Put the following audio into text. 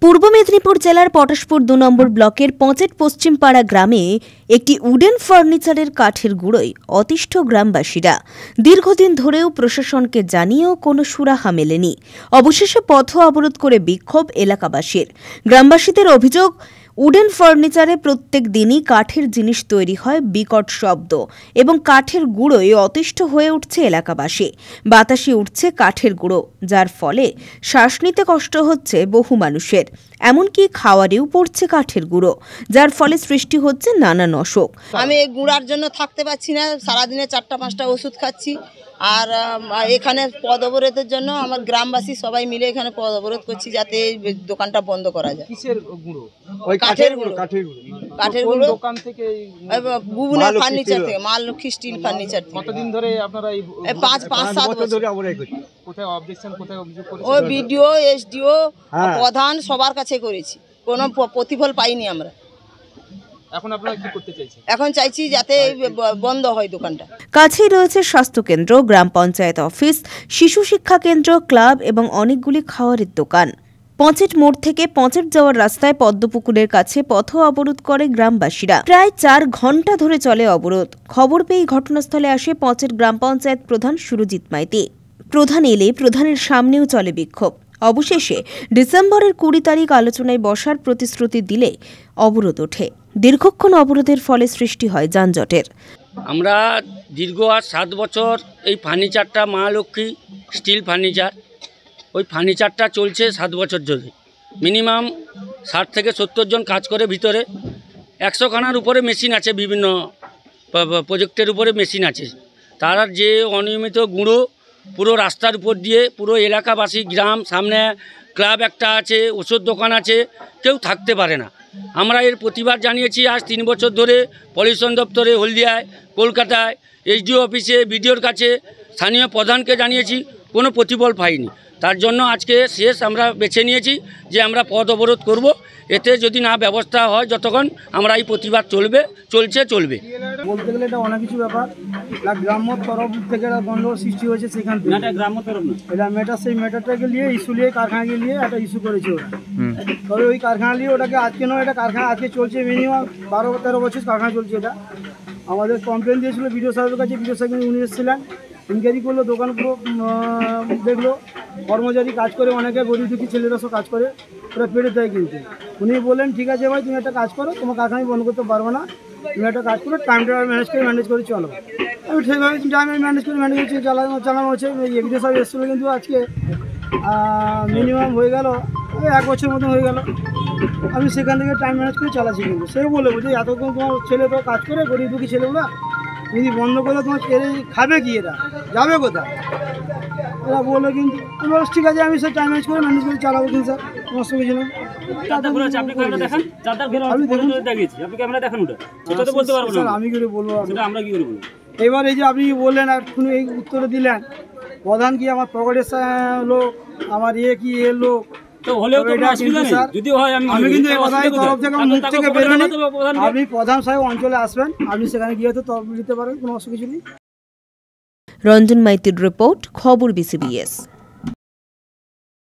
পূর্ব মেদিনীপুর জেলার পটাশপুর ২ নম্বর ব্লকের পঁচেট পশ্চিমপাড়া গ্রামে একটি উডেন ফার্নিচারের কাঠের গুঁড়োয় অতিষ্ঠ গ্রামবাসীরা। দীর্ঘদিন ধরেও প্রশাসনকে জানিয়েও কোনো সুরাহা মেলেনি। অবশেষে পথ অবরোধ করে বিক্ষোভ এলাকাবাসীর। গ্রামবাসীদের অভিযোগ, উডেন ফার্নিচারে প্রত্যেক দিনই কাঠের জিনিস তৈরি হয় বিকট শব্দ এবং কাঠের গুঁড়োয় অতিষ্ঠ হয়ে উঠছে এলাকাবাসী। বাতাসে উঠছে কাঠের গুঁড়ো, যার ফলে শ্বাস নিতে কষ্ট হচ্ছে বহু মানুষের। এমনকি খাওয়ারেও পড়ছে কাঠের গুঁড়ো, যার ফলে সৃষ্টি হচ্ছে নানান অসুখ। আমি এই গুঁড়ার জন্য থাকতে পারছি না, সারাদিনে ৪টা-৫টা ওষুধ খাচ্ছি। আর এখানে পদ অবরোধের জন্য আমার গ্রামবাসী সবাই মিলে এখানে পদ অবরোধ করছি, যাতে দোকানটা বন্ধ করা যায়। কিসের গুঁড়ো? ওই কাঠের গুঁড়ো। কাঠের গুঁড়ো দোকান থেকে, বুবুনা ফার্নিচার থেকে, মা লক্ষ্মী স্টিল ফার্নিচার থেকে। কতদিন ধরে আপনারা এই ৫-৭ বছর ধরে অবরোধ করছেন? কোথায় অবজেকশন, কোথায় অভিযোগ করেছেন? ওই বিডিও, এসডিও, প্রধান সবার কাছে করেছি, কোনো প্রতিফল পাইনি আমরা। এখন আপনারা কি করতে চাইছেন? এখন চাইছি যাতে বন্ধ হয় দোকানটা। কাছেই রয়েছে স্বাস্থ্যকেন্দ্র, গ্রাম পঞ্চায়েত অফিস, শিশু শিক্ষা কেন্দ্র, ক্লাব এবং অনেকগুলি খাওয়ারের দোকান। পঁচেট মোড় থেকে পঁচেট যাওয়ার রাস্তায় পদ্মপুকুরের কাছে পথ অবরোধ করে গ্রামবাসীরা। প্রায় ৪ ঘণ্টা ধরে চলে অবরোধ। খবর পেয়ে ঘটনাস্থলে আসে পঁচেট গ্রাম পঞ্চায়েত প্রধান সুরজিৎ মাইতি। প্রধান এলে প্রধানের সামনেও চলে বিক্ষোভ। অবশেষে ডিসেম্বরের ২০ তারিখ আলোচনায় বসার প্রতিশ্রুতি দিলে অবরোধ ওঠে। দীর্ঘক্ষণ অবরোধের ফলে সৃষ্টি হয় যানজটের। আমরা দীর্ঘ ৭ বছর এই ফার্নিচারটা, মা লক্ষ্মী স্টিল ফার্নিচার, ওই ফার্নিচারটা চলছে ৭ বছর ধরে। মিনিমাম ৬০ থেকে ৭০ জন কাজ করে ভিতরে। ১০০ খানার উপরে মেশিন আছে, বিভিন্ন প্রজেক্টের উপরে মেশিন আছে। তার যে অনিয়মিত গুঁড়ো পুরো রাস্তার উপর দিয়ে, পুরো এলাকাবাসী, গ্রাম, সামনে ক্লাব একটা আছে, ওষুধ দোকান আছে, কেউ থাকতে পারে না। আমরা এর প্রতিবাদ জানিয়েছি আজ ৩ বছর ধরে পলিউশন দপ্তরে, হলদিয়ায়, কলকাতায়, এসডিও অফিসে, বিডিওর কাছে, স্থানীয় প্রধানকে জানিয়েছি, কোনো প্রতিফল পাইনি। তার জন্য আজকে শেষ আমরা বেছে নিয়েছি যে আমরা পথ অবরোধ করব। এতে যদি না ব্যবস্থা হয়, যতক্ষণ আমরা এই প্রতিবাদ চলবে। বলতে গেলে এটা অনেক কিছু ব্যাপার। গ্রাম্য তরফ থেকে একটা গন্ডগোল সৃষ্টি হয়েছে, সেখান থেকে গ্রাম্য তরফ না, এটা মেটার, সেই মেটারটাকে নিয়ে ইস্যু নিয়ে কারখানাকে নিয়ে একটা ইস্যু করেছে ওরা। তবে ওই কারখানা নিয়ে ওটাকে আজকে নয়, এটা কারখানা আজকে চলছে মিনিমাম ১২-১৩ বছর কারখানা চলছে। এটা আমাদের কমপ্লেন দিয়েছিল বিডিও সাহেবের কাছে। বিডিও সাহেব উনি এসেছিলেন, ইনকোয়ারি করলো, দোকান পুরো দেখলো। কর্মচারী কাজ করে, অনেকে গরিব দুঃখী ছেলেরা সব কাজ করে, ওরা পেটে দেয়। কিন্তু উনি বললেন, ঠিক আছে ভাই, তুমি একটা কাজ করো, তোমার কারখানায় বন্ধ করতে পারবো না, তুমি একটা কাজ করো, টাইমটা ম্যানেজ করে চলো। আমি ঠিকভাবে টাইম ম্যানেজ করে চালানো হচ্ছে। বিডিও সাহেব এসেছিলো, কিন্তু আজকে মিনিমাম হয়ে গেল ১ বছর মতো হয়ে গেল। আমি সেখান থেকে টাইম ম্যানেজ করে চালাচ্ছি। কিন্তু সেও বলে বলছে, এতক্ষণ তোমার ছেলে তো কাজ করে, গরিব দুঃখী ছেলেগুলো, যদি বন্ধ করে তোমার ছেলে খাবে কি, এরা যাবে কোথায়? এরা বললো। কিন্তু আমি বলছি, ঠিক আছে, আমি সে টাইম ম্যানেজ করে চালাবো। কিন্তু স্যার সমস্ত কিছু না। আমি কি বলবো? এবার এই যে আপনি বললেন, আর কোনো এই উত্তরে দিলেন, প্রধান কি আমার পকেটের লোক, আমার কি এর লোক? আমি কিন্তু এই কথাই তরফ থেকে মুখ থেকে বেরোনি। আপনি প্রধান সাহেব অঞ্চলে আসবেন, আপনি সেখানে গিয়ে তো তরফ দিতে পারেন, কোনো অসুবিধা নেই। রঞ্জন মাইতির রিপোর্ট, খবর BCBS।